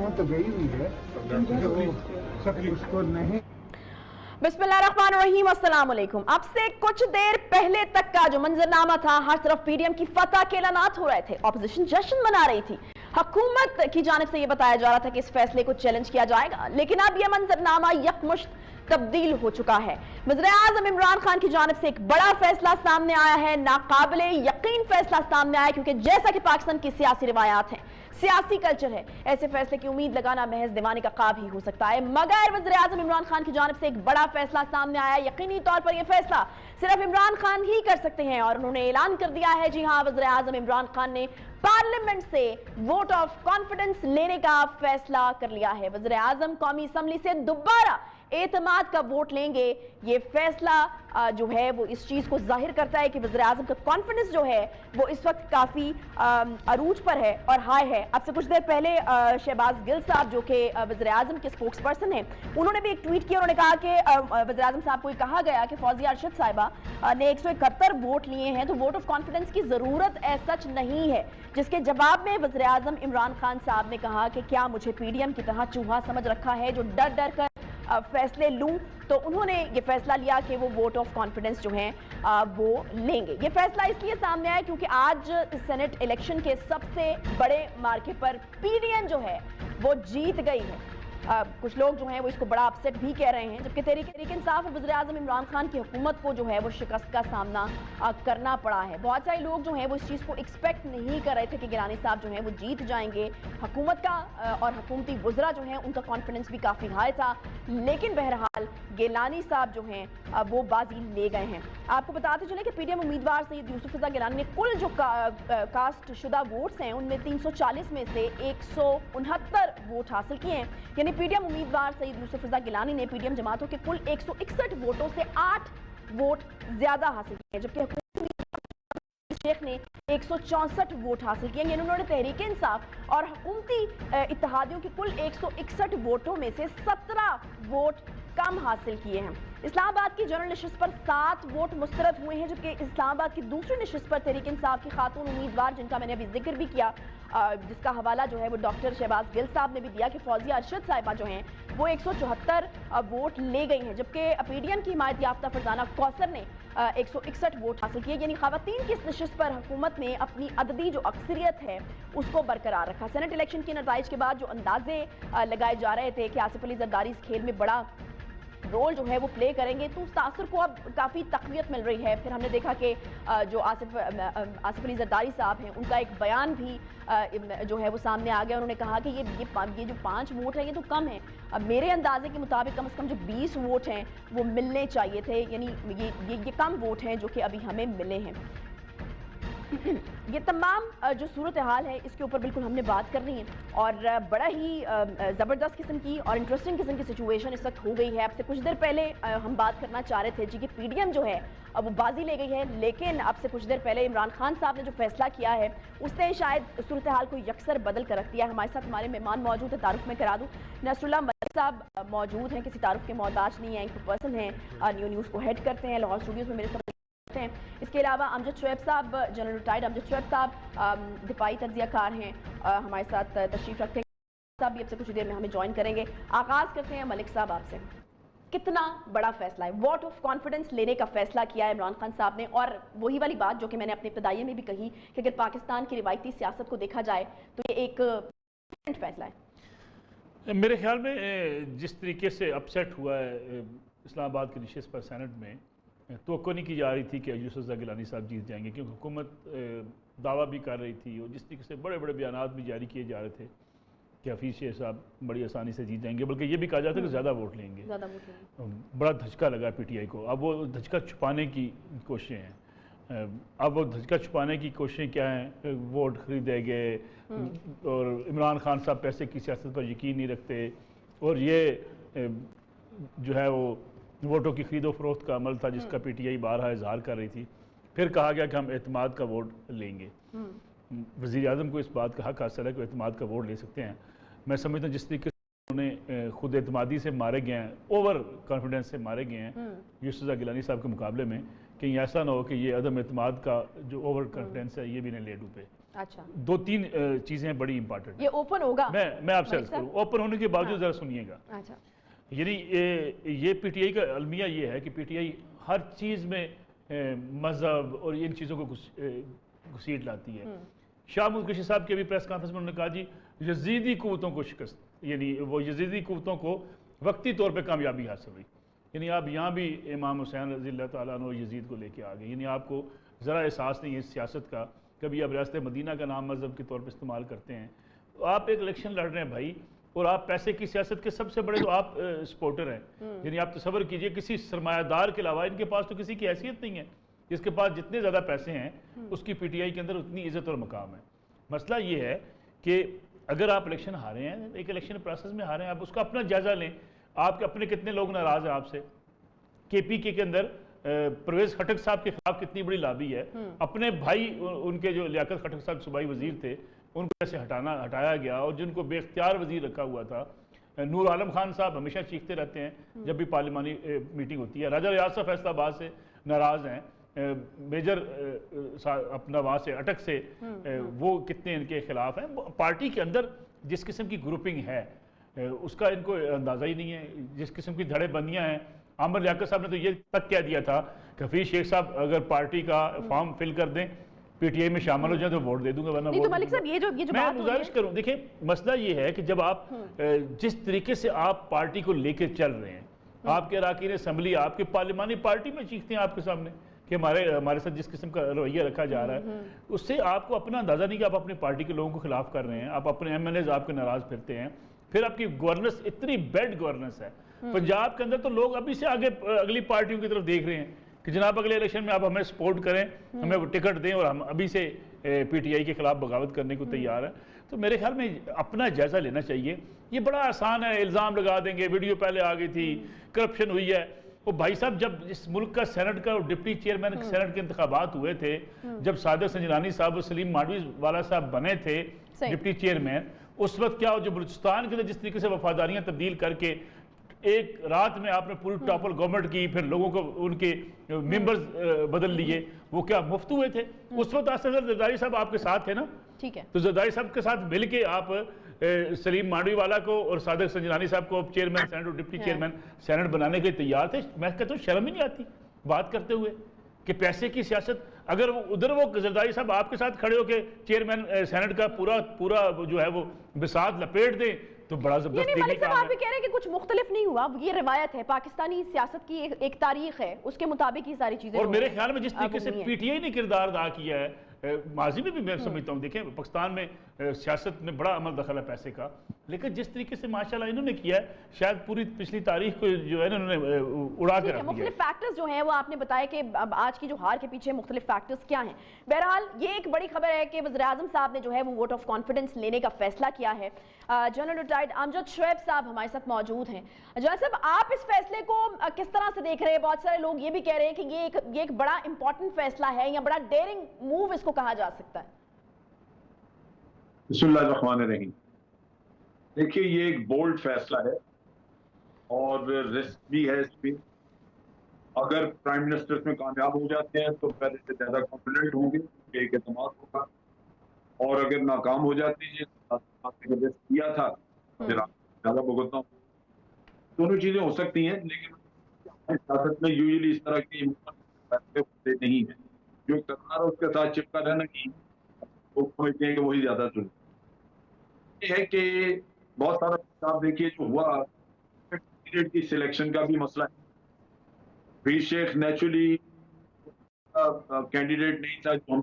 हुकूमत तो गई हुई है, उसको नहीं। बिस्मिल्लाहिर्रहमानिर्रहीम, अस्सलाम वालेकुम। अब से कुछ देर पहले तक का जो मंजरनामा था, हर तरफ पीडीएम की फतह के ऐलानात हो रहे थे, ऑपोजिशन जश्न मना रही थी, हुकूमत की जानिब से यह बताया जा रहा था कि इस फैसले को चैलेंज किया जाएगा, लेकिन अब यह मंजरनामा यकमुश्त तब्दील हो चुका है। वज़ीर-ए-आज़म इमरान खान की जानिब से एक बड़ा फैसला सामने आया है, नाकाबिले यकीन फैसला सामने आया, क्योंकि जैसा कि पाकिस्तान की सियासी रिवायात हैं, सियासी कल्चर है, ऐसे फैसले की उम्मीद लगाना महज दीवाने का ख्वाब ही हो सकता है। मगर वज़ीर-ए-आज़म इमरान खान की जानिब से एक बड़ा फैसला सामने आया। यकीनी तौर पर यह फैसला सिर्फ इमरान खान ही कर सकते हैं और उन्होंने ऐलान कर दिया है, जी हाँ, वज़ीर-ए-आज़म इमरान खान ने पार्लियामेंट से वोट ऑफ कॉन्फिडेंस लेने का फैसला कर लिया है। वज़ीर-ए-आज़म कौमी असम्बली से दोबारा एतमाद का वोट लेंगे। ये फैसला जो है वो इस चीज़ को जाहिर करता है कि वज़ीर-ए-आज़म का कॉन्फिडेंस जो है वो इस वक्त काफ़ी अरूज पर है और हाई है। अब से कुछ देर पहले शहबाज गिल साहब जो कि वज़ीर-ए-आज़म के स्पोक्स पर्सन हैं, उन्होंने भी एक ट्वीट किया। उन्होंने कहा कि वज़ीर-ए-आज़म साहब को ये कहा गया कि फौजिया अरशद साहिबा ने 171 वोट लिए हैं, तो वोट ऑफ कॉन्फिडेंस की ज़रूरत सच नहीं है। जिसके जवाब में वज़ीर-ए-आज़म इमरान खान साहब ने कहा कि क्या मुझे पीडीएम की तरह चूहा समझ रखा है जो डर डर कर फैसले लूं। तो उन्होंने ये फैसला लिया कि वो वोट ऑफ कॉन्फिडेंस जो है वो लेंगे। ये फैसला इसलिए सामने आया क्योंकि आज सेनेट इलेक्शन के सबसे बड़े मार्के पर पीडीएम जो है वो जीत गई है। कुछ लोग जो हैं वो इसको बड़ा अपसेट भी कह रहे हैं, जबकि तहरीक इंसाफ और वज़ीर-ए-आज़म इमरान खान की हुकूमत को जो है वो शिकस्त का सामना करना पड़ा है। बहुत सारे लोग जो हैं वो इस चीज़ को एक्सपेक्ट नहीं कर रहे थे कि गिलानी साहब जो हैं वो जीत जाएंगे। हुकूमत का और हुकूमती वज़रा जो हैं उनका कॉन्फिडेंस भी काफ़ी हाई था, लेकिन बहरहाल गिलानी साहब जो हैं वो बाजी ले गए हैं। आपको बताते चले कि पीडीएम उम्मीदवार सैयद यूसुफ रज़ा गिलानी ने कुल जो कास्ट शुदा वोट्स हैं उनमें 340 में से 169 वोट हासिल किए हैं। यानी पीडीएम उम्मीदवार सैयद यूसुफ रज़ा गिलानी ने पीडीएम जमातों के कुल 161 वोटों से 8 वोट ज्यादा हासिल किए, जबकि शेख ने 164 वोट हासिल किए। यानी उन्होंने तहरीक इंसाफ और हुकूमती इत्तेहादियों के कुल 161 वोटों में से 17 वोट कम हासिल किए हैं। इस्लामाबाद की जनरल नशिस्त पर 7 वोट मुस्तरद हुए हैं, जबकि इस्लामाबाद की दूसरी नशिस्त पर तहरीक इंसाफ की खातून उम्मीदवार, जिनका मैंने अभी जिक्र भी किया, जिसका हवाला जो है वो डॉक्टर शहबाज गिल साहब ने भी दिया कि फौजिया अरशद साहिबा जो हैं वो 174 वोट ले गई हैं, जबकि पीडीएम की हिमायत याफ्ता फरजाना कौसर ने 161 वोट हासिल किए। यानी खवातीन की इस नशिस्त पर हुकूमत ने अपनी अददी जो अक्सरियत है उसको बरकरार रखा। सेनेट इलेक्शन के नताइज के बाद जो अंदाजे लगाए जा रहे थे कि आसिफ अली जरदारी इस खेल में बड़ा रोल जो है वो प्ले करेंगे, तो उस तासर को अब काफ़ी तक़वियत मिल रही है। फिर हमने देखा कि जो आसिफ अली जरदारी साहब हैं उनका एक बयान भी जो है वो सामने आ गया। उन्होंने कहा कि ये जो 5 वोट हैं ये तो कम है, अब मेरे अंदाजे के मुताबिक कम से कम जो 20 वोट हैं वो मिलने चाहिए थे, यानी ये कम वोट हैं जो कि अभी हमें मिले हैं। ये तमाम जो सूरत हाल है इसके ऊपर बिल्कुल हमने बात करनी है और बड़ा ही ज़बरदस्त किस्म की और इंटरेस्टिंग किस्म की सिचुएशन इस वक्त हो गई है। आपसे कुछ देर पहले हम बात करना चाह रहे थे जी कि पीडीएम जो है अब वो बाजी ले गई है, लेकिन अब से कुछ देर पहले इमरान खान साहब ने जो फैसला किया है उसने शायद सूरत हाल को यकसर बदल कर रख दिया है। हमारे साथ हमारे मेहमान मौजूद है, तारुफ में करा दूँ, नसरुल्लाह मलिक साहब मौजूद हैं, किसी तारुफ के मोहताज नहीं है, एक पर्सन है, न्यूज़ को हेड करते हैं लाहौर स्टूडियोज़ में मेरे साथ हैं। इसके अलावा अमजद शुएब साहब, जनरल रिटायर्ड अमजद शुएब साहब दिफाई तज्जियाकार हैं, हमारे साथ तशरीफ रखते हैं। साहब भी अब से कुछ देर में हमें ज्वाइन करेंगे। आगाज़ करते हैं मलिक साहब आपसे, कितना बड़ा फैसला है, वोट ऑफ कॉन्फिडेंस लेने का फैसला किया है इमरान खान साहब ने, और वही वाली बात जो कि मैंने अपने इब्तिदाई में भी कही कि अगर पाकिस्तान की रिवायती सियासत को देखा जाए तो ये एक फैसला है। मेरे ख्याल में जिस तरीके से अपसेट हुआ है इस्लामाबाद की नशिस्त पर सेनेट में, तवक्को नहीं की जा रही थी कि यूसुफ रज़ा गिलानी साहब जीत जाएंगे, क्योंकि हुकूमत दावा भी कर रही थी और जिस तरीके से बड़े बड़े बयानात भी जारी किए जा रहे थे कि हफीज़ शेख साहब बड़ी आसानी से जीत जाएंगे, बल्कि ये भी कहा जाता है कि ज़्यादा वोट लेंगे। बड़ा धचका लगा पीटीआई को। अब वो धचका छुपाने की कोशिशें हैं। अब वो धचका छुपाने की कोशिशें क्या हैं, वोट खरीदे गए और इमरान खान साहब पैसे की सियासत पर यकीन नहीं रखते, और ये जो है वो वोटों की खरीदो फरोख्त का अमल था जिसका पीटीआई बारहा इजहार कर रही थी। फिर कहा गया कि हम एतमाद का वोट लेंगे। वज़ीर-ए-आज़म को इस बात का हक हासिल है कि एतमाद का वोट ले सकते हैं। मैं समझता हूँ जिस तरीके से उन्होंने खुद एतमादी से मारे गए हैं, ओवर कॉन्फिडेंस से मारे गए हैं यूसुफ रज़ा गिलानी साहब के मुकाबले में, कहीं ऐसा ना हो कि ये अदम एतमाद का जो ओवर कॉन्फिडेंस है ये भी इन्हें ले डूबे। اچھا دو تین چیزیں بڑی امپارٹنٹ ہیں. یہ اوپن ہوگا میں آپ سے عرض کروں, اوپن ہونے کے باوجود ذرا سنیے گا. اچھا یعنی یہ پی ٹی آئی کا المیہ یہ ہے کہ پی ٹی آئی ہر چیز میں مذہب اور ان چیزوں کو گھسیٹ لاتی ہے. شاہ محمود قریشی صاحب کی ابھی پریس کانفرنس میں انہوں نے کہا جی یزیدی قوتوں کو شکست, یعنی وہ یزیدی قوتوں کو وقتی طور پہ کامیابی حاصل ہوئی. یعنی آپ یہاں بھی امام حسین رضی اللہ تعالیٰ عنہ یزید کو لے کے آ گئے. یعنی آپ کو ذرا احساس نہیں ہے اس سیاست کا. کبھی آپ ریاست مدینہ کا نام مذہب کے طور پہ استعمال کرتے ہیں. آپ ایک الیکشن لڑ رہے ہیں بھائی, اور آپ پیسے کی سیاست کے سب سے بڑے تو آپ سپورٹر ہیں. یعنی آپ تصور کیجئے کسی سرمایہ دار کے علاوہ ان کے پاس تو کسی کی حیثیت نہیں ہے. جس کے پاس جتنے زیادہ پیسے ہیں اس کی پی ٹی آئی کے اندر اتنی عزت اور مقام ہے. مسئلہ یہ ہے کہ اگر آپ الیکشن ہارے ہیں, ایک الیکشن پروسیس میں ہارے ہیں, آپ اس کا اپنا جائزہ لیں. آپ کے اپنے کتنے لوگ ناراض ہیں آپ سے. کے پی کے اندر پرویز خٹک صاحب کے خلاف کتنی بڑی لابی ہے. اپنے بھائی ان کے جو لیاقت خٹک صاحب صوبائی وزیر تھے ان کو ایسے ہٹایا گیا, اور جن کو بے اختیار وزیر رکھا ہوا تھا. نور عالم خان صاحب ہمیشہ چیختے رہتے ہیں جب بھی پارلیمانی میٹنگ ہوتی ہے. راجہ ریاض صاحب فیصل آباد سے ناراض ہیں. میجر اپنا وہاں سے اٹک سے وہ کتنے ان کے خلاف ہیں. پارٹی کے اندر جس قسم کی گروپنگ ہے اس کا ان کو اندازہ ہی نہیں ہے. جس قسم کی دھڑے بندیاں ہیں. عامر لیاقت صاحب نے تو یہ تک کہہ دیا تھا کہ حفیظ شیخ صاحب اگر پارٹی کا فارم فل کر دیں, پی ٹی آئی میں شامل ہو جائیں تو ووٹ دے دوں گا, ورنہ نہیں تو ملک صاحب یہ جو میں بات گزارش کروں. دیکھیں مسئلہ یہ ہے کہ جب آپ جس طریقے سے آپ پارٹی کو لے کے چل رہے ہیں, آپ کے اراکین اسمبلی آپ کے پارلیمانی پارٹی میں چیختے ہیں آپ کے سامنے کہ ہمارے ساتھ جس قسم کا رویہ رکھا جا رہا ہے, اس سے آپ کو اپنا اندازہ نہیں کہ آپ اپنی پارٹی کے لوگوں کو خلاف کر رہے ہیں. آپ اپنے ایم ایل ایز آپ کے ناراض پھرتے ہیں. پھر آپ کی گورننس اتنی بیڈ گورننس ہے. پنجاب کے اندر تو لوگ ابھی سے آگے اگلی پارٹیوں کی طرف دیکھ رہے ہیں کہ جناب اگلے الیکشن میں آپ ہمیں سپورٹ کریں, ہمیں ٹکٹ دیں, اور ہم ابھی سے پی ٹی آئی کے خلاف بغاوت کرنے کو تیار ہیں. تو میرے خیال میں اپنا جائزہ لینا چاہیے. یہ بڑا آسان ہے, الزام لگا دیں گے, ویڈیو پہلے آ گئی تھی, کرپشن ہوئی ہے. وہ بھائی صاحب جب اس ملک کا سینٹ کا ڈپٹی چیئرمین سینٹ کے انتخابات ہوئے تھے, جب صادق سنجرانی صاحب اور سلیم مانڈوی والا صاحب بنے تھے ڈپٹی چیئرمین, اس وقت کیا جو بلوچستان کے اندر جس طریقے سے وفاداریاں تبدیل کر کے ایک رات میں آپ نے پوری ٹاپل گورنمنٹ کی, پھر لوگوں کو ان کے ممبرز بدل لیے, وہ کیا مفت ہوئے تھے. اس وقت آصف زرداری صاحب آپ کے ساتھ تھے نا, ٹھیک ہے, تو زرداری صاحب کے ساتھ مل کے آپ سلیم مانڈوی والا کو اور صادق سنجرانی صاحب کو چیئرمین سینٹ اور ڈپٹی چیئرمین سینٹ بنانے کے تیار تھے. میں کہتا ہوں شرم ہی نہیں آتی بات کرتے ہوئے کہ پیسے کی سیاست. اگر ادھر وہ زرداری صاحب آپ کے ساتھ کھڑے ہو کے چیئرمین سینٹ کا پورا جو ہے وہ بساط لپیٹ دیں تو بڑا زبردست یعنی ملک صاحب کام آپ بھی کہہ رہے ہیں کہ کچھ مختلف نہیں ہوا. یہ روایت ہے, پاکستانی سیاست کی ایک تاریخ ہے, اس کے مطابق یہ ساری چیزیں. اور میرے خیال میں جس طریقے سے پی ٹی آئی نے کردار ادا کیا ہے ماضی میں بھی میں سمجھتا ہوں, دیکھیں پاکستان میں سیاست میں بڑا عمل دخل ہے پیسے کا, لیکن جس طریقے سے ماشاءاللہ انہوں نے کیا ہے شاید پوری پچھلی تاریخ کو جو ہے انہوں نے اڑا کے رکھ دیا. مختلف فیکٹرز جو ہیں وہ آپ نے بتایا کہ اب آج کی جو ہار کے پیچھے مختلف فیکٹرز کیا ہیں. بہرحال یہ ایک بڑی خبر ہے کہ وزیراعظم صاحب نے جو ہے وہ ووٹ آف کانفیڈنس لینے کا فیصلہ کیا ہے. جنرل ریٹائرڈ امجد شعیب صاحب ہمارے ساتھ موجود ہیں. جنرل صاحب آپ اس فیصلے کو کس طرح سے دیکھ رہے ہیں؟ بہت سارے لوگ یہ بھی کہہ رہے ہیں کہ یہ ایک بڑا امپورٹنٹ فیصلہ ہے یا بڑا ڈیئرنگ موو اس کو کہا جا سکتا ہے. بسم اللہ الرحمن الرحیم. دیکھیے یہ ایک بولڈ فیصلہ ہے اور رسک بھی ہے اس پہ. اگر پرائم منسٹر اس میں کامیاب ہو جاتے ہیں تو پہلے سے زیادہ کانفیڈنٹ ہوں گے کہ ایک اعتماد ہوگا, اور اگر ناکام ہو جاتے ہیں جس رسک کیا تھا زیادہ بھگتنا ہوں. دونوں چیزیں ہو سکتی ہیں, لیکن سیاست میں یوزلی اس طرح کے فیصلے ہوتے نہیں ہیں. جو کرنا اس کے ساتھ چپکا رہنا نہیں, وہ سمجھتے ہیں کہ وہی زیادہ ضروری یہ ہے. کہ بہت سارا آپ دیکھیے جو ہوا کینڈیڈیٹ کی سلیکشن کا بھی مسئلہ ہے. حفیظ شیخ نیچرلی کینڈیڈیٹ نہیں تھا جو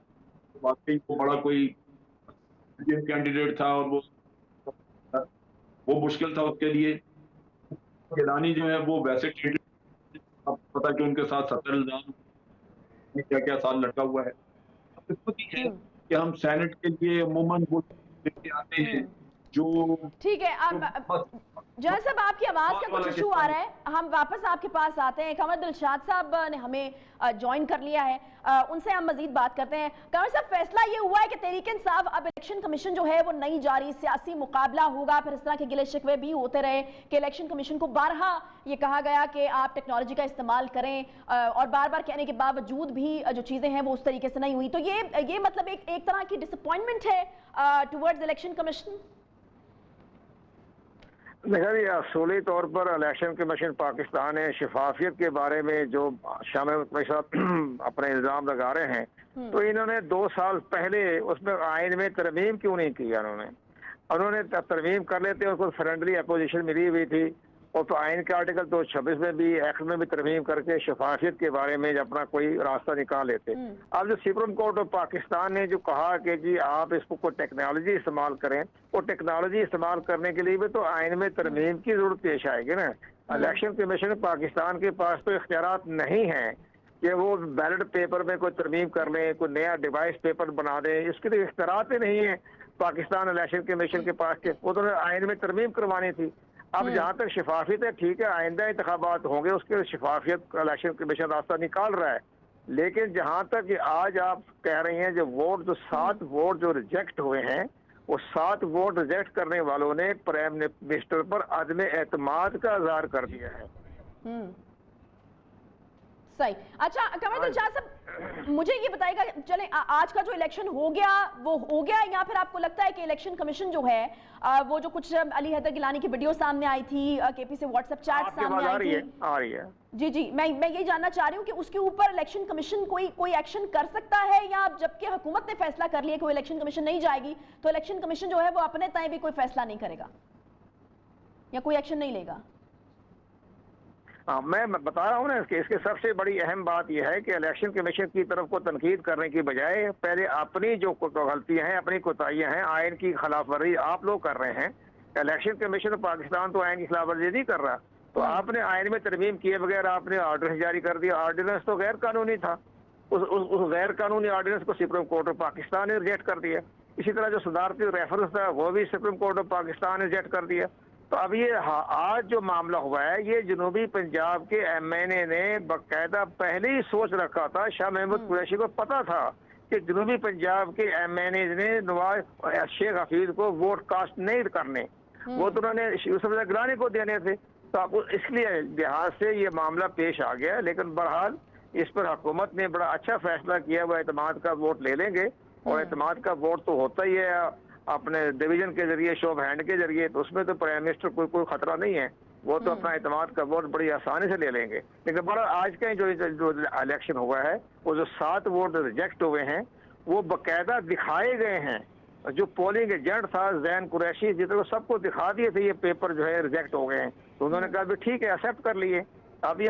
واقعی وہ بڑا کوئی کینڈیڈیٹ تھا, اور وہ مشکل تھا اس کے لیے. گیلانی جو ہے وہ ویسے پتا کہ ان کے ساتھ 70 الزام کیا کیا سال لٹکا ہوا ہے. قسمت یہ ہے کہ ہم سینٹ کے لیے عموماً وہ آتے ہیں जो ठीक है, जहाँ साहब आपकी आवाज का कुछ इशू आ रहा है, हम वापस आपके पास आते हैं। कमर दिलशाद साहब ने हमें ज्वाइन कर लिया है, उनसे हम मजीद बात करते हैं। कमर साहब, फैसला ये हुआ है कि तहरीक इंसाफ अब इलेक्शन कमीशन जो है वो नहीं जारी, सियासी मुकाबला होगा। फिर इस तरह के गिले शिकवे भी होते रहे कि इलेक्शन कमीशन को बारहा ये कहा गया कि आप टेक्नोलॉजी का इस्तेमाल करें, और बार बार कहने के बावजूद भी जो चीजें हैं वो उस तरीके से नहीं हुई। तो ये मतलब एक तरह की डिसअपॉइंटमेंट है टुवर्ड्स इलेक्शन कमीशन। देखा जी, असूली तौर पर इलेक्शन कमीशन पाकिस्तान ने शफाफियत के बारे में जो शामिल अपने इल्ज़ाम लगा रहे हैं, तो इन्होंने 2 साल पहले उसमें आइन में तरमीम क्यों नहीं किया? उन्होंने तरमीम कर लेते, उनको फ्रेंडली अपोजिशन मिली हुई थी, और तो आइन के आर्टिकल 226 में भी, एक्ट में भी तरमीम करके शफाफियत के बारे में अपना कोई रास्ता निकाल लेते। अब जो सुप्रीम कोर्ट ऑफ पाकिस्तान ने जो कहा कि जी आप इसको कोई टेक्नोलॉजी इस्तेमाल करें, वो टेक्नोलॉजी इस्तेमाल करने के लिए भी तो आइन में तरमीम की जरूरत पेश आएगी ना। इलेक्शन कमीशन पाकिस्तान के पास तो इख्तियारात नहीं है कि वो बैलेट पेपर में कोई तरमीम कर लें, कोई नया डिवाइस पेपर बना दें, इसके लिए इख्तियारात ही नहीं है पाकिस्तान इलेक्शन कमीशन के पास के। वो तो आइन में तरमीम करवानी थी। अब जहाँ तक शफाफियत है, ठीक है, आइंदा इंतखाबात होंगे, उसके लिए शफाफियत इलेक्शन कमीशन रास्ता निकाल रहा है। लेकिन जहाँ तक आज आप कह रही हैं, जो वोट, जो 7 वोट जो रिजेक्ट हुए हैं, वो 7 वोट रिजेक्ट करने वालों ने प्राइम मिनिस्टर पर अदम एतमाद का इज़हार कर दिया है। सही। अच्छा कमर दिलशाद साहब, मुझे ये बताइएगा, चले आज का जो इलेक्शन हो गया वो हो गया, या फिर आपको लगता है कि इलेक्शन कमीशन जो है वो जो कुछ अली हैदर गिलानी की वीडियो सामने आई थी, केपी से व्हाट्सएप चैट सामने आई थी, आ रही है जी मैं यही जानना चाह रही हूँ कि उसके ऊपर इलेक्शन कमीशन कोई एक्शन कर सकता है, या जबकि हुकूमत ने फैसला कर लिया कि वो इलेक्शन कमीशन नहीं जाएगी, तो इलेक्शन कमीशन जो है वो अपने तय भी कोई फैसला नहीं करेगा या कोई एक्शन नहीं लेगा? हाँ, मैं बता रहा हूँ ना, इसके सबसे बड़ी अहम बात यह है कि इलेक्शन कमीशन की तरफ को तनकीद करने की बजाय पहले अपनी जो गलतियां हैं, अपनी कोताहियां हैं, आइन की खिलाफ वर्जी आप लोग कर रहे हैं। इलेक्शन कमीशन पाकिस्तान तो आइन की खिलाफ वर्जी नहीं कर रहा, तो आपने आइन में तरमीम किए बगैर आपने ऑर्डिनेंस जारी कर दिया। ऑर्डिनेंस तो गैर कानूनी था, उस गैर कानूनी ऑर्डिनेंस को सुप्रीम कोर्ट ऑफ पाकिस्तान ने रिजेक्ट कर दिया। इसी तरह जो सदारती रेफरेंस था वो भी सुप्रीम कोर्ट ऑफ पाकिस्तान ने रिजेक्ट कर दिया। तो अब ये आज जो मामला हुआ है, ये जनूबी पंजाब के MNA ने बाकायदा पहले ही सोच रखा था। शाह महमूद कुरैशी को पता था कि जनूबी पंजाब के MNA ने नवाज शेख हफीज को वोट कास्ट नहीं करने, वो तो उन्होंने यूसुफ गिलानी को देने थे। तो अब इसलिए लिहाज से ये मामला पेश आ गया। लेकिन बहरहाल इस पर हुकूमत ने बड़ा अच्छा फैसला किया, वो एतमाद का वोट ले लेंगे, और एतमाद का वोट तो होता ही है अपने डिवीजन के जरिए, शो ऑफ हैंड के जरिए, तो उसमें तो प्राइम मिनिस्टर कोई खतरा नहीं है, वो तो अपना एतमाद का वोट बड़ी आसानी से ले लेंगे। लेकिन बड़ा आज का जो इलेक्शन हुआ है, वो जो 7 वोट रिजेक्ट हुए हैं, वो बाकायदा दिखाए गए हैं। जो पोलिंग एजेंट था जैन कुरैशी, जितने सबको दिखा दिए थे ये पेपर जो है रिजेक्ट हो गए हैं, तो उन्होंने कहा भी ठीक है, एक्सेप्ट कर लिए। अब ये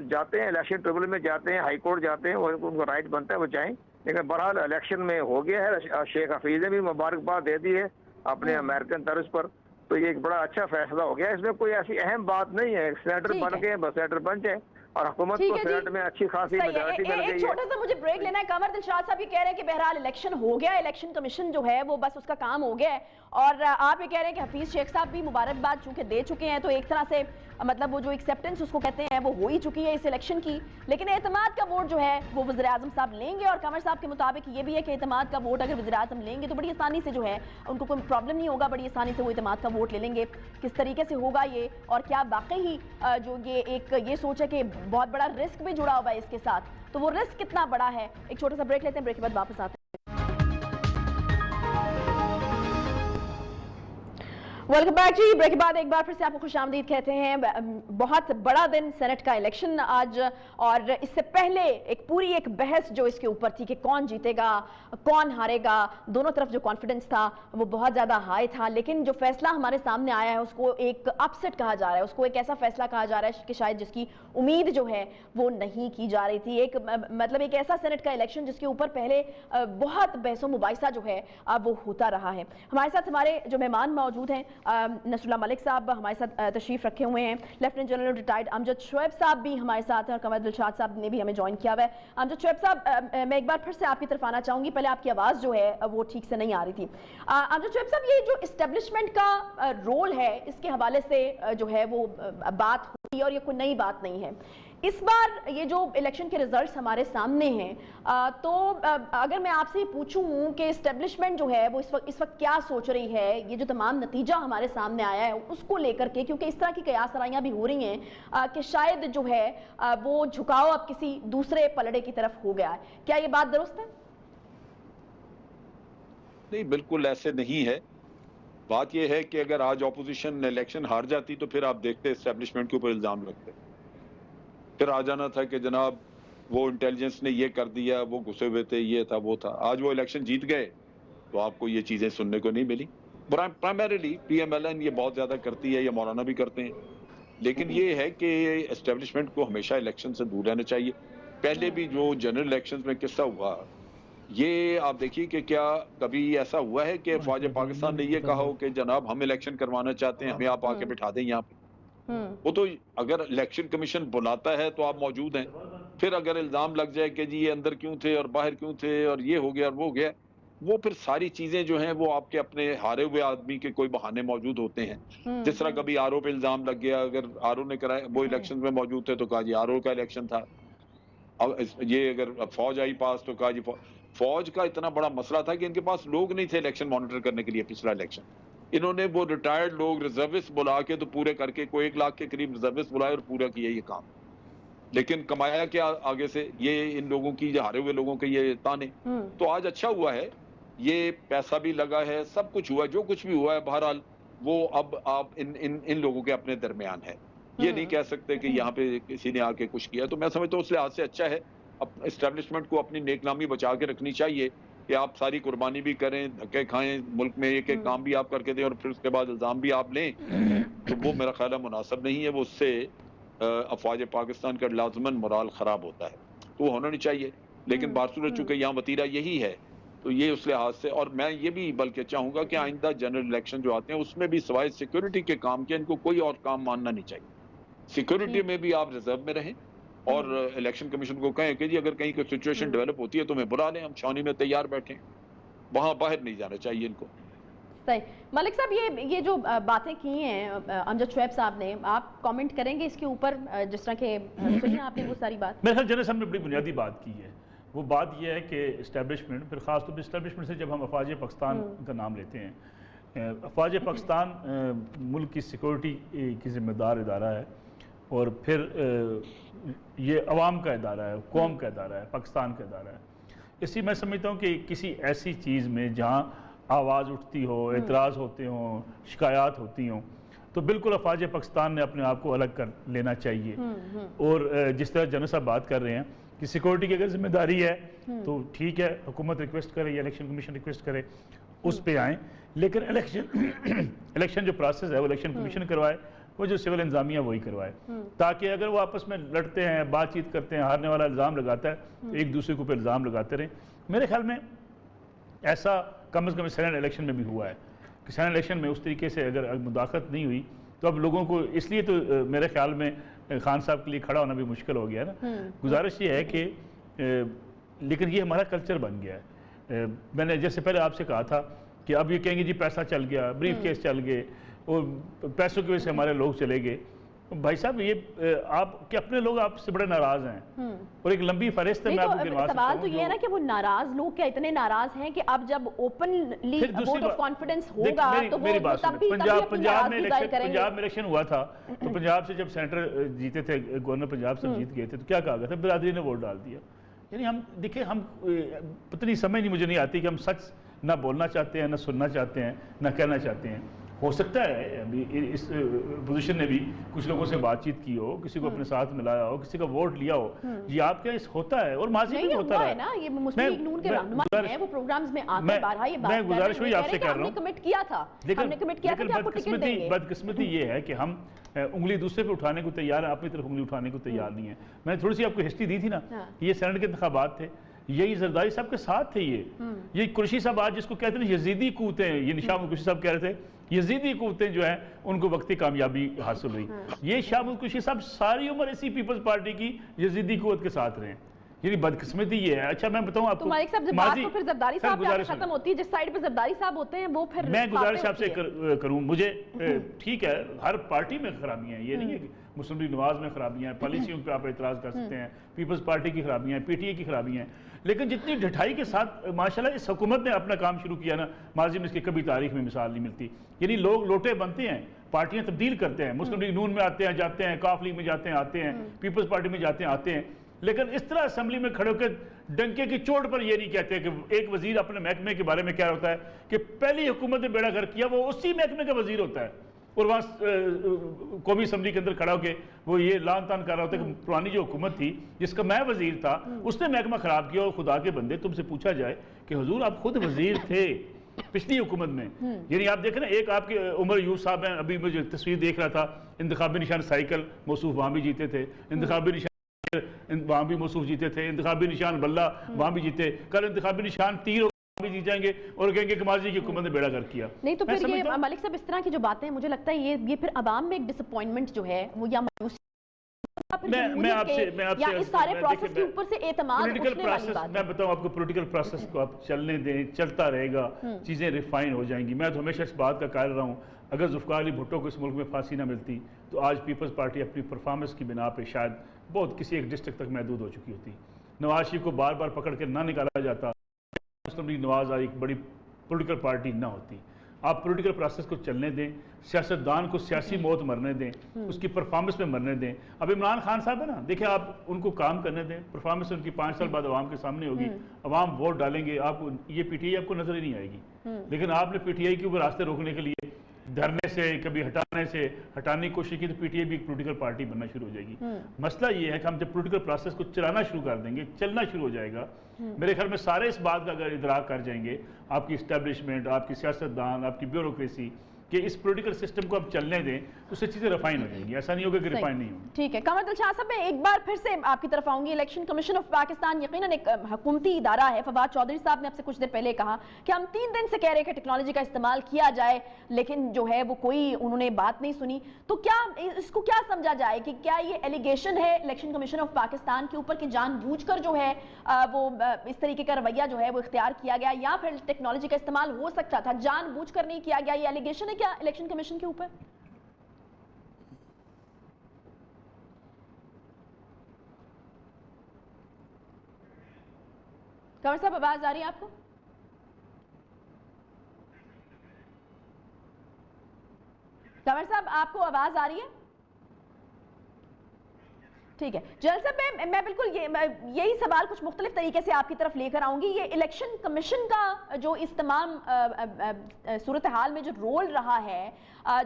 जाते हैं इलेक्शन ट्रिब्यूनल में, जाते हैं हाई कोर्ट जाते हैं, उनको राइट बनता है वो जाएं। लेकिन बहरहाल इलेक्शन में हो गया है। शेख हफीज ने भी मुबारकबाद दे दी है अपने अमेरिकन तर्ज पर, तो ये एक बड़ा अच्छा फैसला हो गया। इसमें कोई ऐसी अहम बात नहीं है, सेनेटर बन गए, बस सेनेटर बन जाए, और हुकूमत को सेनेट में अच्छी खासी मेजॉरिटी मिल गई है। छोटा सा मुझे ब्रेक लेना है। कमर दिलशाद साहब ये कह रहे हैं कि बहरहाल इलेक्शन हो गया, इलेक्शन कमीशन जो है वो बस उसका काम हो गया है, और आप ये कह रहे हैं कि हफीज शेख साहब भी मुबारकबाद चूंकि दे चुके हैं, तो एक तरह से मतलब वो जो एक्सेप्टेंस उसको कहते हैं वो हो ही चुकी है इस इलेक्शन की। लेकिन एतमाद का वोट जो है वो वज़ीर आज़म साहब लेंगे, और कमर साहब के मुताबिक ये भी है कि एतमाद का वोट अगर वज़ीर आज़म लेंगे तो बड़ी आसानी से जो है उनको कोई प्रॉब्लम नहीं होगा, बड़ी आसानी से वो एतमाद का वोट ले लेंगे। किस तरीके से होगा ये, और क्या वाकई ही जो ये सोच है कि बहुत बड़ा रिस्क भी जुड़ा हुआ है इसके साथ, तो वो रिस्क कितना बड़ा है? एक छोटा सा ब्रेक लेते हैं, ब्रेक के बाद वापस आते हैं। वेलकम बैक जी। ब्रेक के बाद एक बार फिर से आपको खुशामदीद कहते हैं। बहुत बड़ा दिन, सेनेट का इलेक्शन आज, और इससे पहले एक बहस जो इसके ऊपर थी कि कौन जीतेगा कौन हारेगा, दोनों तरफ जो कॉन्फिडेंस था वो बहुत ज़्यादा हाई था। लेकिन जो फैसला हमारे सामने आया है उसको एक अपसेट कहा जा रहा है, उसको एक ऐसा फैसला कहा जा रहा है कि शायद जिसकी उम्मीद जो है वो नहीं की जा रही थी। मतलब एक ऐसा सेनेट का इलेक्शन जिसके ऊपर पहले बहुत बहसो मुबाहिसा जो है वो होता रहा है। हमारे साथ हमारे जो मेहमान मौजूद हैं नसरुल्लाह मलिक साहब हमारे साथ तशरीफ रखे हुए हैं, lieutenant general retired Amjad Shoaib साहब भी हमारे साथ हैं और कमर दिलशाद साहब ने भी हमें ज्वाइन किया हुआ है। अमजद शुएब साहब, मैं एक बार फिर से आपकी तरफ आना चाहूँगी, पहले आपकी आवाज़ जो है वो ठीक से नहीं आ रही थी। अमजद शुएब साहब, ये जो इस्टेब्लिशमेंट का रोल है, इसके हवाले से जो है वो बात हुई और ये कोई नई बात नहीं है। इस बार ये जो इलेक्शन के रिजल्ट्स हमारे सामने हैं, तो अगर मैं आपसे पूछूं कि इस्टेब्लिशमेंट जो है वो इस वक्त क्या सोच रही है, ये जो तमाम नतीजा हमारे सामने आया है उसको लेकर के, क्योंकि इस तरह की कयास आराइयां भी हो रही हैं कि शायद जो है वो झुकाव अब किसी दूसरे पलड़े की तरफ हो गया है, क्या ये बात दुरुस्त है? नहीं, बिल्कुल ऐसे नहीं है। बात यह है कि अगर आज ऑपोजिशन इलेक्शन हार जाती तो फिर आप देखते इस्टेब्लिशमेंट के ऊपर इल्जाम लगते, फिर आ जाना था कि जनाब वो इंटेलिजेंस ने ये कर दिया, वो घुसे हुए थे, ये था वो था। आज वो इलेक्शन जीत गए तो आपको ये चीजें सुनने को नहीं मिली। प्राइमरीली पीएमएलएन ये बहुत ज्यादा करती है, ये मौलाना भी करते हैं, लेकिन ये है कि एस्टेब्लिशमेंट को हमेशा इलेक्शन से दूर रहना चाहिए। पहले भी जो जनरल इलेक्शंस में किस्सा हुआ, ये आप देखिए कि क्या कभी ऐसा हुआ है कि फौज पाकिस्तान ने ये कहा हो कि जनाब हम इलेक्शन करवाना चाहते हैं, हमें आप आके बिठा दें यहाँ पे। वो तो अगर इलेक्शन कमीशन बुलाता है तो आप मौजूद हैं। फिर अगर इल्जाम लग जाए कि जी ये अंदर क्यों थे और बाहर क्यों थे और ये हो गया और वो हो गया, वो फिर सारी चीजें जो हैं वो आपके अपने हारे हुए आदमी के कोई बहाने मौजूद होते हैं। जिस तरह कभी आरओ पे इल्जाम लग गया, अगर आरओ ने कराया, वो इलेक्शन में मौजूद थे तो कहा जी आरओ का इलेक्शन था। अब ये अगर फौज आई पास तो कहा जी फौज का इतना बड़ा मसला था कि इनके पास लोग नहीं थे इलेक्शन मॉनिटर करने के लिए। पिछला इलेक्शन इन्होंने वो रिटायर्ड लोग रिजर्विस्ट बुला के तो पूरे करके कोई 1 लाख के करीब रिजर्विस्ट बुलाए और पूरा किया ये काम। लेकिन कमाया क्या आगे से? ये इन लोगों की, जो हारे हुए लोगों के ये ताने। तो आज अच्छा हुआ है, ये पैसा भी लगा है, सब कुछ हुआ, जो कुछ भी हुआ है बहरहाल वो अब आप इन लोगों के अपने दरमियान है। ये नहीं कह सकते कि यहाँ पे किसी ने आके कुछ किया। तो मैं समझता हूँ उस लिहाज से अच्छा है। अब एस्टेब्लिशमेंट को अपनी नेकनामी बचा के रखनी चाहिए कि आप सारी कुर्बानी भी करें, धक्के खाएं, मुल्क में एक एक काम भी आप करके दें और फिर उसके बाद इल्जाम भी आप लें, तो वो मेरा ख्याल है मुनासिब नहीं है। वो उससे अफवाज पाकिस्तान का लाजमन मोराल ख़राब होता है, तो वो होना नहीं चाहिए। लेकिन बारसूरत चूँकि यहाँ वतीरा यही है, तो ये उस लिहाज से, और मैं ये भी बल्कि चाहूँगा कि आइंदा जनरल इलेक्शन जो आते हैं उसमें भी सवाए सिक्योरिटी के काम के इनको कोई और काम मानना नहीं चाहिए। सिक्योरिटी में भी आप रिजर्व में रहें और इलेक्शन कमीशन को कहें कि जी अगर कहीं कोई सिचुएशन डेवलप होती है तो हमें बुला लें, हम छावनी में तैयार बैठें, वहाँ बाहर नहीं जाना चाहिए इनको। सही। मलिक साहब, ये जो बातें की हैं अमजद शुएब साहब ने, आप कमेंट करेंगे इसके ऊपर? जिस तरह के सुनी आपने वो सारी बात, मेरे ख्याल जनरल साहब ने बड़ी बुनियादी बात की है। वो बात यह है कि इस्टेब्लिशमेंट, फिर ख़ास तौर पर इस्टेब्लिशमेंट से जब हम अफवाज पाकिस्तान का नाम लेते हैं, अफवाज पाकिस्तान मुल्क की सिक्योरिटी की ज़िम्मेदार इदारा है और फिर ये अवाम का इदारा है, कौम का इदारा है, पाकिस्तान का इदारा है। इसी मैं समझता हूँ कि किसी ऐसी चीज़ में जहाँ आवाज़ उठती हो, एतराज़ होते हों, शिकायत होती हों, तो बिल्कुल अफवाज पाकिस्तान ने अपने आप को अलग कर लेना चाहिए। और जिस तरह जनरल साहब बात कर रहे हैं कि सिक्योरिटी की अगर जिम्मेदारी है तो ठीक है, हुकूमत रिक्वेस्ट करे या इलेक्शन कमीशन रिक्वेस्ट करे, उस पर आएँ। लेकिन इलेक्शन जो प्रोसेस है वो इलेक्शन कमीशन करवाए, वो जो सिविल इंतजामिया वही करवाए, ताकि अगर वो आपस में लड़ते हैं, बातचीत करते हैं, हारने वाला इल्ज़ाम लगाता है तो एक दूसरे के ऊपर इल्ज़ाम लगाते रहें। मेरे ख्याल में ऐसा कम से कम सेनेट इलेक्शन में भी हुआ है कि सेनेट इलेक्शन में उस तरीके से अगर मुदाखलत नहीं हुई तो अब लोगों को, इसलिए तो मेरे ख्याल में खान साहब के लिए खड़ा होना भी मुश्किल हो गया ना। गुजारिश ये है कि लेकिन ये हमारा कल्चर बन गया है। मैंने जैसे पहले आपसे कहा था कि अब ये कहेंगे जी पैसा चल गया, ब्रीफ केस चल गए और पैसों की वजह से हमारे लोग चले गए। भाई साहब, ये आपके अपने लोग आपसे बड़े नाराज हैं और एक लंबी फहरिस्त है। मैं आपको गिनवा सकता हूं। सवाल तो ये है ना कि वो नाराज लोग क्या इतने नाराज हैं कि अब जब ओपनली वोट ऑफ कॉन्फिडेंस होगा तो मेरी बात सुनो, पंजाब में इलेक्शन हुआ था तो पंजाब से जब सेनेटर जीते थे, गवर्नर पंजाब से जीत गए थे, तो क्या कहा गया था? बिरादरी ने वोट डाल दिया। यानी हम देखिए, हम पता नहीं, समझ नहीं, मुझे नहीं आती कि हम सच ना बोलना चाहते हैं, ना सुनना चाहते हैं, ना कहना चाहते हैं। हो सकता है अभी इस पोजीशन ने भी कुछ लोगों से बातचीत की हो, किसी को अपने साथ मिलाया हो, किसी का वोट लिया हो, ये आपके इस होता है और माजी में होता है ना। ये मुस्लिम लीग नून के रहनुमा हैं, वो प्रोग्राम्स में आकर बारहा ये बात, मैं गुजारिश वही आपसे कर रहा हूं, हमने कमिट किया था, हमने कमिट किया था कि आपको टिकट देंगे। बदकिस्मती ये है कि हम उंगली दूसरे पे उठाने को तैयार है, अपनी तरफ उंगली उठाने को तैयार नहीं है। मैंने थोड़ी सी आपको हिस्ट्री दी थी ना, ये सेनेट के इंतखाबात थे, यही जरदारी साहब के साथ थे, ये कुरैशी साहब आज जिसको कहते हैं यजीदी कूते हैं, ये निशान कुरैशी साहब कह रहे थे यजीदी कुव्वतें जो हैं उनको वक्ती कामयाबी हासिल हुई। ये शाह महमूद कुरैशी साहब सारी उम्र इसी पीपल्स पार्टी की यजीदी कुव्वत के साथ रहे हैं। यानी बदकिस्मती ये है। अच्छा मैं बताऊं आपको, तो मालिक साहब जब बात तो फिर जरदारी साहब पे खत्म होती है, जिस साइड पे जरदारी साहब होते हैं वो फिर मैं गुजारिश आपसे करूं, मुझे ठीक है हर पार्टी में खराबियां हैं, ये नहीं है कि मुस्लिम लीग नवाज में खराबियां हैं, पॉलिसियों पे आप एतराज़ कर सकते हैं, पीपल्स पार्टी की खराबियां हैं, पीटीए की खराबियां हैं, लेकिन जितनी ढिठाई के साथ माशाल्लाह इस हुकूमत ने अपना काम शुरू किया ना, माजी में इसकी कभी तारीख में मिसाल नहीं मिलती। यानी लोग लोटे बनते हैं, पार्टियां तब्दील करते हैं, मुस्लिम लीग नून में आते हैं जाते हैं, काफ लीग में जाते हैं आते हैं, पीपल्स पार्टी में जाते हैं आते हैं, लेकिन इस तरह असेंबली में खड़े होकर डंके की चोट पर ये नहीं कहते कि एक वजीर अपने महकमे के बारे में क्या होता है कि पहली हुकूमत ने बेड़ा गर्क किया वो उसी महकमे का वजीर होता है, और वहाँ कौमी असम्बली के अंदर खड़ा होकर वो ये लान तान कर रहा होता है कि पुरानी जो हुकूमत थी जिसका मैं वजीर था उसने महकमा ख़राब किया। और खुदा के बंदे तुमसे पूछा जाए कि हुजूर आप खुद वजीर थे पिछली हुकूमत में, यानी आप देखें ना, एक आपके उमर यूस साहब हैं, अभी मुझे तस्वीर देख रहा था, इंतखाबी निशान साइकिल मौसूफ वहाँ भी जीते थे, इंतखाबी निशान वहाँ भी मौसूफ जीते थे, इंतखाबी निशान बल्ला वहाँ भी जीते, कल इंतखाबी निशान तीर भी जीत जाएंगे और कहेंगे कि माजी की हुकूमत ने बेड़ा गर्क किया। नहीं तो फिर ये मलिक साहब इस तरह की जो बातें हैं मुझे लगता है ये फिर अवाम में एक डिसअपॉइंटमेंट जो है वो या मायूसी मैं आपसे या इस सारे प्रोसेस के ऊपर से एतमाद पॉलिटिकल उठने वाली प्रोसेस, बात मैं बताऊं आपको, पॉलिटिकल प्रोसेस को आप चलने दें, चलता रहेगा, चीज़ें रिफाइन हो जाएंगी। मैं तो हमेशा इस बात का कायल रहा हूँ, अगर जुल्फ़िकार अली भुट्टो को इस मुल्क में फांसी ना मिलती तो आज पीपल्स पार्टी अपनी परफॉर्मेंस की बिना पे शायद बहुत किसी एक डिस्ट्रिक्ट तक महदूद हो चुकी होती। नवाज शरीफ को बार बार पकड़ के ना निकाला जाता, मुस्लिम लीग नवाज आज एक बड़ी पॉलिटिकल पार्टी ना होती। आप पॉलिटिकल प्रोसेस को चलने दें, सियासतदान को सियासी मौत मरने दें, उसकी परफॉर्मेंस में मरने दें। अब इमरान खान साहब है ना, देखिए आप उनको काम करने दें, परफॉर्मेंस उनकी 5 साल बाद अवाम के सामने होगी, अवाम वोट डालेंगे, आपको ये पीटीआई आपको नजर ही नहीं आएगी। लेकिन आपने पीटीआई के ऊपर रास्ते रोकने के लिए धरने से कभी हटाने की कोशिश की तो पीटीआई भी एक पॉलिटिकल पार्टी बनना शुरू हो जाएगी। मसला ये है कि हम जब पॉलिटिकल प्रोसेस को चलाना शुरू कर देंगे, चलना शुरू हो जाएगा, मेरे ख्याल में सारे इस बात का अगर इदराक कर जाएंगे, आपकी इस्टेब्लिशमेंट, आपकी सियासतदान, आपकी ब्यूरोक्रेसी, कि इस पॉलिटिकल सिस्टम को आप चलने दें तो उससे चीज़ें रिफाइन हो जाएंगी, ऐसा नहीं होगा कि रिफाइन नहीं होगी। ठीक है, कमर दिलशाद साहब मैं एक बार फिर से आपकी तरफ आऊंगी। इलेक्शन कमीशन ऑफ पाकिस्तान यकीनन एक हुकूमती इदारा है। फवाद चौधरी साहब ने आपसे कुछ देर पहले कहा कि हम 3 दिन से कह रहे हैं कि टेक्नोलॉजी का इस्तेमाल किया जाए, लेकिन जो है वो कोई उन्होंने बात नहीं सुनी। तो क्या इसको क्या समझा जाए कि क्या ये एलिगेशन है इलेक्शन कमीशन ऑफ पाकिस्तान के ऊपर कि जानबूझकर जो है वो इस तरीके का रवैया जो है वो इख्तियार किया गया, या फिर टेक्नोलॉजी का इस्तेमाल हो सकता था जानबूझकर नहीं किया गया? ये एलिगेशन है क्या इलेक्शन कमीशन के ऊपर? कंवर साहब आवाज आ रही है आपको? कंवर साहब आपको आवाज आ रही है? ठीक है जनरल साहब, मैं बिल्कुल यही सवाल कुछ मुख्तलिफ तरीके से आपकी तरफ लेकर आऊंगी। ये इलेक्शन कमीशन का जो इस तमाम सूरत हाल में जो रोल रहा है,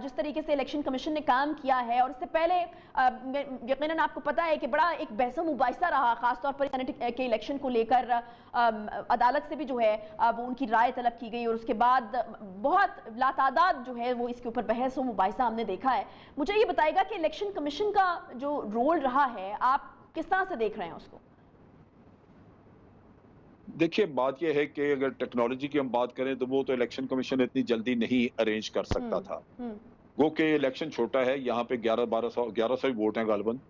जिस तरीके से इलेक्शन कमीशन ने काम किया है, और इससे पहले यकीनन आपको पता है कि बड़ा एक बहस मुबाहिसा रहा, खासतौर पर सेनेट के इलेक्शन को लेकर अदालत से भी जो है वो उनकी राय तलब की गई, और उसके बाद बहुत लातादाद जो है वो इसके ऊपर बहस व मुबाहिसा हमने देखा है। मुझे ये बताएगा कि इलेक्शन कमीशन का जो रोल रहा है आप किस तरह से देख रहे हैं उसको? देखिए बात यह है कि अगर टेक्नोलॉजी की हम बात करें तो वो तो इलेक्शन कमीशन इतनी जल्दी नहीं अरेंज कर सकता था। वो कि इलेक्शन छोटा है, यहाँ पे 1100 ही वोट हैं गालिबन,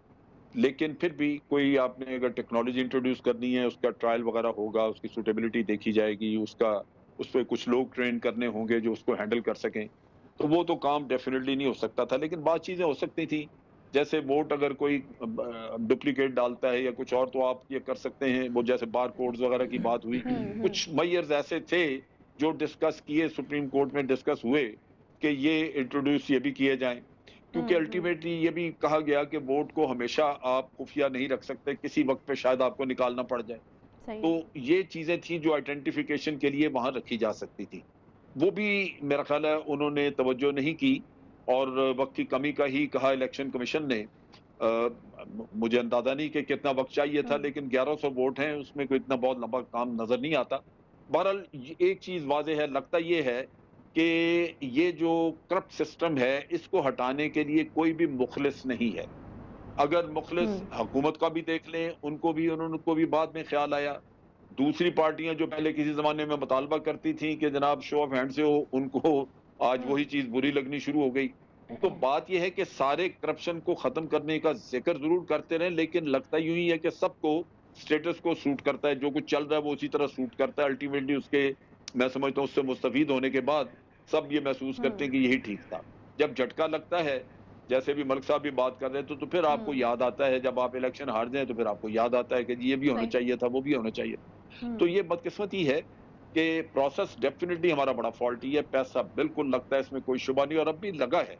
लेकिन फिर भी कोई आपने अगर टेक्नोलॉजी इंट्रोड्यूस करनी है, उसका ट्रायल वगैरह होगा, उसकी सूटेबिलिटी देखी जाएगी, उस पर कुछ लोग ट्रेन करने होंगे जो उसको हैंडल कर सकें, तो वो तो काम डेफिनेटली नहीं हो सकता था। लेकिन बात चीज़ें हो सकती थी, जैसे वोट अगर कोई डुप्लीकेट डालता है या कुछ और, तो आप ये कर सकते हैं, वो जैसे बार कोड्स वगैरह की बात हुई, कुछ मेयर्स ऐसे थे जो डिस्कस किए, सुप्रीम कोर्ट में डिस्कस हुए कि ये इंट्रोड्यूस ये भी किए जाएं, क्योंकि अल्टीमेटली ये भी कहा गया कि वोट को हमेशा आप खुफिया नहीं रख सकते, किसी वक्त पे शायद आपको निकालना पड़ जाए। तो ये चीजें थी जो आइडेंटिफिकेशन के लिए वहां रखी जा सकती थी, वो भी मेरा ख्याल है उन्होंने तवज्जो नहीं की, और वक्त की कमी का ही कहा इलेक्शन कमीशन ने। मुझे अंदाजा नहीं कि कितना वक्त चाहिए था, लेकिन 1100 वोट हैं, उसमें कोई इतना बहुत लंबा काम नजर नहीं आता। बहरहाल एक चीज वाज़ेह है, लगता ये है कि ये जो करप्ट सिस्टम है इसको हटाने के लिए कोई भी मुखलिस नहीं है। अगर मुखलिस हुकूमत का भी देख लें, उनको भी बाद में ख्याल आया, दूसरी पार्टियां जो पहले किसी जमाने में मुतालबा करती थी कि जनाब शो ऑफ हैंड से हो, उनको آج وہی چیز بری لگنی شروع ہو گئی. تو بات یہ ہے کہ سارے کرپشن کو ختم کرنے کا ذکر ضرور کرتے رہیں, لیکن لگتا یوں ہی ہے کہ سب کو اسٹیٹس کو سوٹ کرتا ہے, جو کچھ چل رہا ہے وہ اسی طرح سوٹ کرتا ہے. الٹیمیٹلی اس کے میں سمجھتا ہوں اس سے مستفید ہونے کے بعد سب یہ محسوس کرتے ہیں کہ یہی ٹھیک تھا. جب جھٹکا لگتا ہے, جیسے بھی ملک صاحب بھی بات کر رہے تھے, تو پھر آپ کو یاد آتا ہے, جب آپ الیکشن ہار جائیں تو پھر آپ کو یاد آتا ہے کہ یہ بھی ہونا چاہیے تھا, وہ بھی ہونا چاہیے تھا. تو یہ بدقسمتی ہے کہ پروسیس ڈیفینیٹلی ہمارا بڑا فالٹی ہے. پیسہ بالکل لگتا ہے, اس میں کوئی شبہ نہیں, اور اب بھی لگا ہے.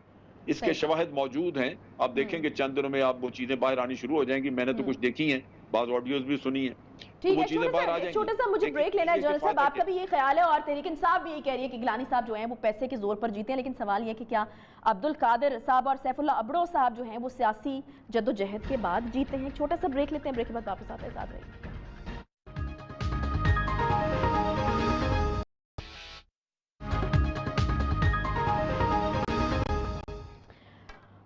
اس کے شواہد موجود ہیں, آپ دیکھیں گے چند دنوں میں آپ وہ چیزیں باہر آنی شروع ہو جائیں گی. میں نے تو کچھ دیکھی ہیں, بعض آڈیوز بھی سنی ہیں. ٹھیک ہے, چھوٹا سا مجھے بریک لینا ہے. جنرل صاحب آپ کا بھی یہ خیال ہے, اور تحریک انصاف بھی یہ کہہ رہی ہے کہ گیلانی صاحب جو ہیں وہ پیسے کے زور پر جیتے ہیں, لیکن سوال یہ کہ کیا عبدالقادر صاحب اور سیف اللہ ابڑو صاحب جو ہیں وہ سیاسی جدوجہد کے بعد جیتے ہیں؟ چھوٹا سا بریک لیتے ہیں, بریک کے بعد واپس آتے ہیں, ساتھ رہیے.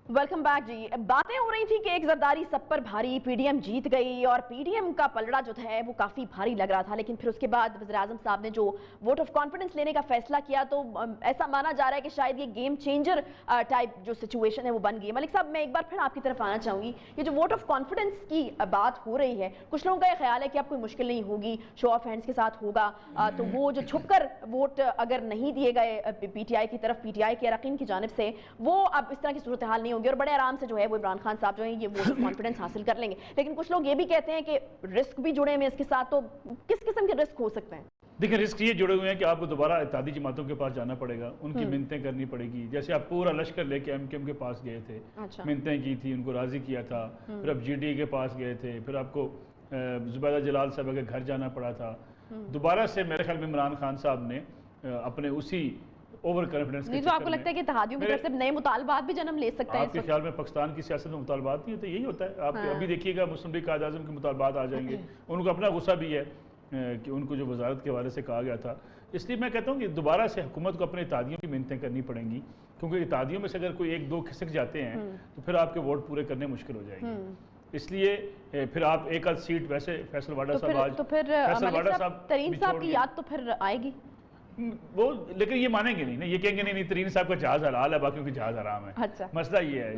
Welcome back. جی, باتیں ہو رہی تھی کہ ایک زرداری سب پر بھاری, پی ڈی ایم جیت گئی, اور پی ڈی ایم کا پلڑا جو ہے وہ کافی بھاری لگ رہا تھا. لیکن پھر اس کے بعد وزیراعظم صاحب نے جو ووٹ آف کانفیڈنس لینے کا فیصلہ کیا, تو ایسا مانا جا رہا ہے کہ شاید یہ گیم چینجر ٹائپ جو سچویشن ہے وہ بن گئی. ملک صاحب, میں ایک بار پھر آپ کی طرف آنا چاہوں گی. یہ جو ووٹ آف کانفیڈنس کی بات ہو رہی ہے, کچھ لوگوں کا یہ خیال ہے کہ اب کوئی مشکل نہیں ہوگی, شو آف ہینڈس کے ساتھ ہوگا, تو وہ جو چھپ کر ووٹ اگر نہیں دیے گئے پی ٹی آئی کی طرف, پی ٹی آئی کے اراکین کی جانب سے, وہ اب اس طرح کی صورتحال نہیں ہوگی, اور بڑے آرام سے جو ہے وہ عمران خان صاحب جو ہیں یہ ووٹ آف کانفیڈنس حاصل کر لیں گے. لیکن کچھ لوگ یہ بھی کہتے ہیں کہ رسک بھی جڑے ہوئے اس کے ساتھ, تو کس قسم کے رسک ہو سکتے ہیں؟ دیکھیں, رسک یہ جڑے ہوئے ہیں کہ آپ کو دوبارہ اتحادی جماعتوں کے پاس جانا پڑے گا, ان کی منتیں کرنی پڑے گی. جیسے آپ پورا لشکر لے کے ایم کیو ایم کے پاس گئے تھے, منتیں کی تھی, ان کو راضی کیا تھا, پھر آپ جی ڈی کے پاس گئے تھے, پھر آپ کو زبیدہ جلال صاحب کے گھر جانا پڑا تھا. دوبارہ سے میرے خیال میں عمران خان صاحب نے اپنے اسی اوور کانفیڈنس کے تو آپ کو لگتا ہے کہ اتحادیوں کی طرف سے نئے مطالبات بھی جنم لے سکتے ہیں؟ آپ کے خیال میں پاکستان کی سیاست میں مطالبات نہیں ہوتے؟ یہی ہوتا ہے. آپ ابھی دیکھیے گا مسلم لیگ قائد اعظم کے مطالبات آ جائیں گے, ان کو اپنا غصہ بھی ہے کہ ان کو جو وزارت کے حوالے سے کہا گیا تھا. اس لیے میں کہتا ہوں کہ دوبارہ سے حکومت کو اپنے اتحادیوں کی منتیں کرنی پڑیں گی, کیونکہ اتحادیوں میں سے اگر کوئی ایک دو کھسک جاتے ہیں تو پھر آپ کے ووٹ پورے کرنے مشکل ہو جائیں گے. اس لیے پھر آپ ایک آدھ سیٹ, ویسے فیصل واڈا صاحب آج, تو پھر ملک صاحب ترین صاحب کی یاد تو پھر آئے گی وہ, لیکن یہ مانیں گے نہیں نا, یہ کہیں گے نہیں ترین صاحب کا جہاز حلال ہے, باقیوں کی جہاز حرام ہے. مسئلہ یہ ہے,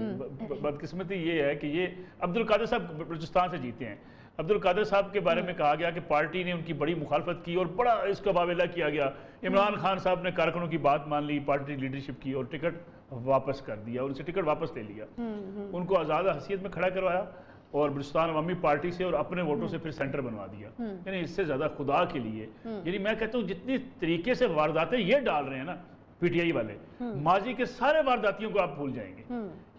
بدقسمتی یہ ہے کہ یہ عبدالقادر صاحب بلوچستان سے جیتے ہیں. عبدالقادر صاحب کے بارے میں کہا گیا کہ پارٹی نے ان کی بڑی مخالفت کی اور بڑا اس کا واویلا کیا گیا. عمران خان صاحب نے کارکنوں کی بات مان لی, پارٹی لیڈرشپ کی, اور ٹکٹ واپس کر دیا, اور ان سے ٹکٹ واپس لے لیا, ان کو آزاد حیثیت میں کھڑا کروایا, اور بلوچستان عوامی پارٹی سے اور اپنے ووٹوں سے پھر سینٹر بنوا دیا. یعنی اس سے زیادہ خدا کے لیے, یعنی میں کہتا ہوں جتنی طریقے سے وارداتیں یہ ڈال رہے ہیں نا پی ٹی آئی والے, ماضی کے سارے وارداتیوں کو آپ بھول جائیں گے.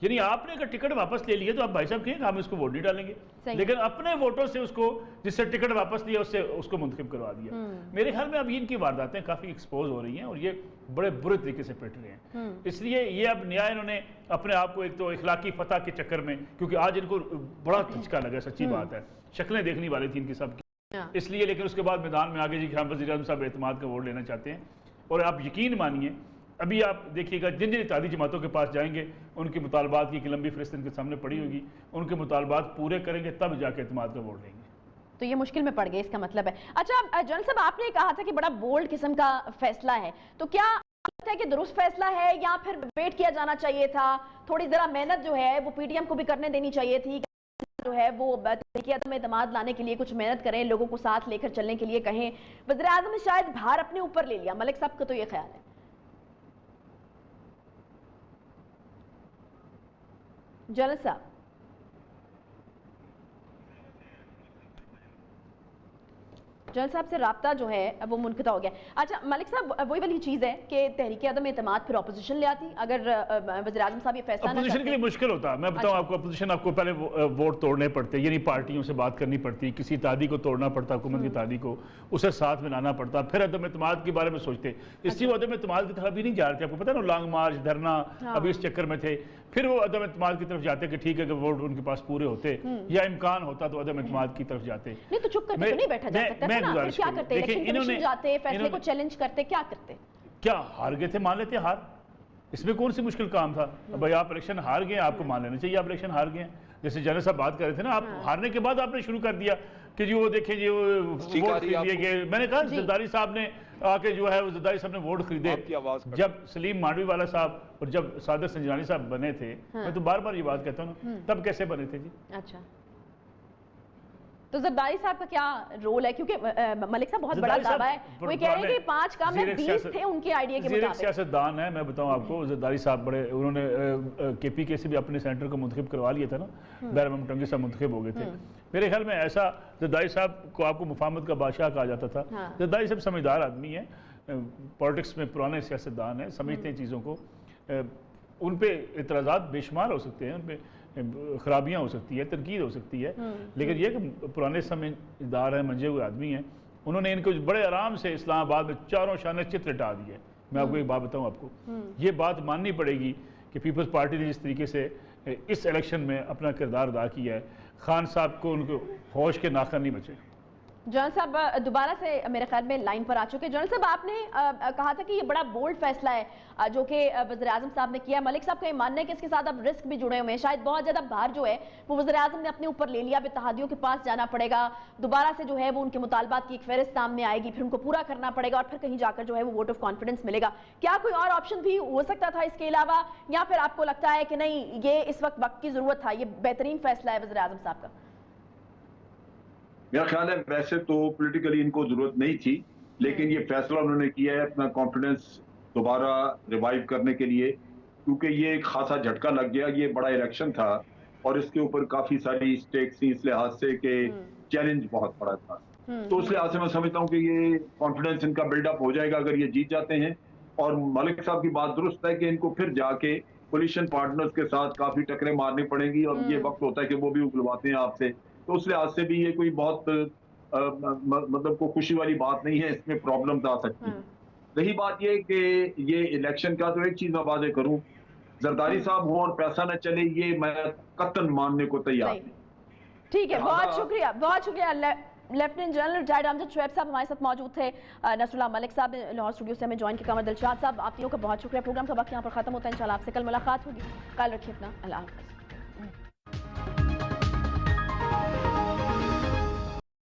یعنی آپ نے اگر ٹکٹ واپس لے لیا تو آپ بھائی صاحب کہیں کہ ہم اس کو ووٹ نہیں ڈالیں گے, لیکن اپنے ووٹوں سے اس کو, جس سے ٹکٹ واپس لیا اس کو منتخب کروا دیا. میرے خیال میں اب ان کی وارداتیں کافی ایکسپوز ہو رہی ہیں, اور یہ بڑے برے طریقے سے پٹ رہے ہیں. اس لیے یہ اب نیا انہوں نے اپنے آپ کو ایک تو اخلاقی فتح کے چکر میں, کیونکہ آج ان کو بڑا دھچکا لگا, سچی بات ہے, شکلیں دیکھنی والی تھی ان کی سب کی, اس لیے. لیکن اس کے بعد میدان میں آگے جی کہ ہم وزیر اعظم صاحب اعتماد کا ووٹ لینا چاہتے ہیں. اور آپ یقین مانیے, ابھی آپ دیکھیے گا جن اتحادی جماعتوں کے پاس جائیں گے, ان کے مطالبات کی ایک لمبی فہرست ان کے سامنے پڑی ہوگی, ان کے مطالبات پورے کریں گے تب جا کے اعتماد کا ووٹ لیں گے. تو یہ مشکل میں پڑ گئے, اس کا مطلب ہے. اچھا جنرل صاحب, آپ نے کہا تھا کہ بڑا بولڈ قسم کا فیصلہ ہے, تو کیا لگتا ہے کہ درست فیصلہ ہے, یا پھر ویٹ کیا جانا چاہیے تھا, تھوڑی ذرا محنت جو ہے وہ پی ٹی ایم کو بھی کرنے دینی چاہیے تھی, جو ہے وہ تحریک عدم اعتماد لانے کے لیے کچھ محنت کریں, لوگوں کو ساتھ لے کر چلنے کے لیے کہیں. وزیر اعظم نے شاید بھار اپنے اوپر لے لیا. ملک صاحب کا تو یہ خیال ہے؟ جنرل صاحب, جنرل صاحب سے رابطہ جو ہے وہ منقطع ہو گیا. اچھا ملک صاحب, وہی والی چیز ہے کہ تحریک عدم اعتماد پھر اپوزیشن لے آتی اگر وزیر اعظم صاحب یہ فیصلہ نہ اپوزیشن کے لیے مشکل ہوتا. میں بتاؤں آپ کو, اپوزیشن آپ کو پہلے ووٹ توڑنے پڑتے, یعنی پارٹیوں سے بات کرنی پڑتی, کسی اتحادی کو توڑنا پڑتا, حکومت کی اتحادی کو, اسے ساتھ میں لانا پڑتا, پھر عدم اعتماد کے بارے میں سوچتے. اس لیے وہ عدم اعتماد کی طرف بھی نہیں جا رہے تھے. آپ کو پتا نا, لانگ مارچ, دھرنا, ابھی اس چکر میں تھے. پھر وہ عدم اعتماد کی طرف جاتے کہ ٹھیک ہے کہ ووٹ ان کے پاس پورے ہوتے, یا امکان ہوتا تو عدم اعتماد کی طرف جاتے. نہیں تو چپ کر کے نہیں بیٹھا جا سکتا تھا نا, کیا کرتے, الیکشن کمیشن جاتے, فیصلے کو چیلنج کرتے, کیا کرتے؟ کیا ہار گئے تھے, مان لیتے ہار, اس میں کون سی مشکل کام تھا؟ بھائی آپ الیکشن ہار گئے, آپ کو مان لینا چاہیے آپ الیکشن ہار گئے. جیسے جنرل صاحب بات کر رہے تھے نا, آپ ہارنے کے بعد آپ نے شروع کر دیا کہ جی وہ دیکھیں جی وہ ووٹ لیے گئے. میں نے کہا زرداری صاحب نے आके जो है वो जरदारी साहब ने वोट खरीदे। आपकी आवाज कट- जब सलीम मांडवी वाला साहब और जब सादर संजरानी साहब बने थे, मैं तो बार बार ये बात कहता हूँ ना, तब कैसे बने थे जी? अच्छा, तो जरदारी साहब का क्या रोल है? क्योंकि मलिक साहब बहुत बड़ा जरदारी दावा है, साहब वो ये कह रहे हैं कि 5 काम में ज़ीर 20 सियासत- थे उनके आइडिया के ज़ीर मुताबिक। सियासतदान है, मैं बताऊं आपको, जरदारी साहब बड़े, उन्होंने KPK से भी अपने सेंटर को मुंतखब करवा लिया था ना, बैरम टंगी साहब मुंतखब हो गए थे। मेरे ख्याल में ऐसा जरदारी साहब को आपको मुफाहमत का बादशाह कहा जाता था। हाँ। जरदारी साहब समझदार आदमी है, पॉलिटिक्स में पुराने सियासतदान हैं, समझते हैं चीज़ों को। उन पे इतराज़ात बेशुमार हो सकते हैं, उन पे खराबियाँ हो सकती है, तनकीद हो सकती है, लेकिन ये कि पुराने समझदार हैं, मंजे हुए आदमी हैं, उन्होंने इनको बड़े आराम से इस्लामाबाद में चारों शाने चित्र हटा दिए। मैं आपको एक बात बताऊं, आपको ये बात माननी पड़ेगी कि पीपल्स पार्टी ने जिस तरीके से इस इलेक्शन में अपना किरदार अदा किया है, खान साहब को उनको होश के नाखन नहीं बचे। जनरल साहब दोबारा से मेरे ख्याल में लाइन पर आ चुके हैं। जनरल साहब, आपने कहा था कि ये बड़ा बोल्ड फैसला है जो कि वज़ीर-ए-आज़म साहब ने किया। मलिक साहब का ये मानना है कि इसके साथ अब रिस्क भी जुड़े हुए हैं, शायद बहुत ज़्यादा भार जो है वो वज़ीर-ए-आज़म ने अपने ऊपर ले लिया, अब इत्तेहादियों के पास जाना पड़ेगा, दोबारा से जो है वो उनके मुतालबात की एक फहरिस्त सामने आएगी, फिर उनको पूरा करना पड़ेगा और फिर कहीं जाकर जो है वो वोट ऑफ कॉन्फिडेंस मिलेगा। क्या कोई और ऑप्शन भी हो सकता था इसके अलावा, या फिर आपको लगता है कि नहीं, ये इस वक्त की ज़रूरत था, ये बेहतरीन फैसला है वज़ीर-ए-आज़म साहब का? मेरा ख्याल है वैसे तो पॉलिटिकली इनको जरूरत नहीं थी, लेकिन ये फैसला उन्होंने किया है अपना कॉन्फिडेंस दोबारा रिवाइव करने के लिए, क्योंकि ये एक खासा झटका लग गया। ये बड़ा इलेक्शन था और इसके ऊपर काफी सारी स्टेक्स थी, इस लिहाज से कि चैलेंज बहुत बड़ा था। तो उस लिहाज से मैं समझता हूँ कि ये कॉन्फिडेंस इनका बिल्डअप हो जाएगा अगर ये जीत जाते हैं। और मलिक साहब की बात दुरुस्त है कि इनको फिर जाके कोलिशन पार्टनर्स के साथ काफी टकरें मारनी पड़ेंगी, और ये वक्त होता है कि वो भी उगलवाते हैं आपसे। तो उस लिहाज से भी ये कोई बहुत मतलब को खुशी वाली बात नहीं है, इसमें प्रॉब्लम्स आ सकती हैं। रही बात ये कि ये इलेक्शन का, तो एक चीज मैं वादे करूं, जरदारी साहब हो और पैसा न चले, ये मैं कतन मानने को तैयार नहीं। ठीक है, बहुत शुक्रिया, बहुत शुक्रिया। Lieutenant general retired Amjad Shoaib साहब हमारे साथ मौजूद थे। नसरुल्लाह मलिक साहब ने लाहौर स्टूडियो से हमें ज्वाइन किया। कमर दिलशाद साहब, आप तीनों का बहुत शुक्रिया। प्रोग्राम का वक्त यहाँ पर खत्म होता है, इंशाल्लाह आपसे कल मुलाकात होगी। ख्याल रखिए अपना, अल्लाह हाफ़िज़।